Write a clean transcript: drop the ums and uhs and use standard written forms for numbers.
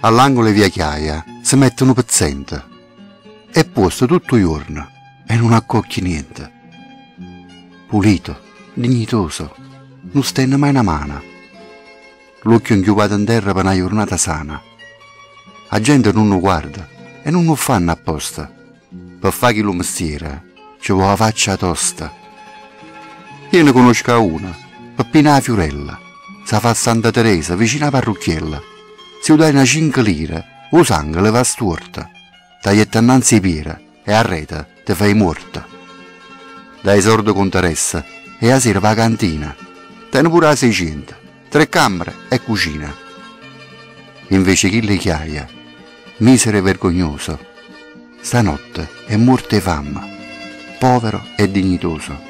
All'angolo di via Chiaia si mette un pezzente, è posto tutto il giorno e non accocchi niente. Pulito, dignitoso, non stende mai una mano. L'occhio inchiupato in terra per una giornata sana. La gente non lo guarda e non lo fanno apposta. Per fare chi lo mestiere ci vuole la faccia tosta. Io ne conosco una, Peppina la Fiorella, sa fa Santa Teresa vicino alla parrucchiella. Se dai una 5 lire, o sangue le va storta, taglietta innanzi i piedi e a rete te fai morta. Dai sordo conteressa e a sera va a cantina, tiene pure a 600, 3 camere e cucina. Invece chi le chiaia, misero e vergognoso, stanotte è morto di fame, povero e dignitoso.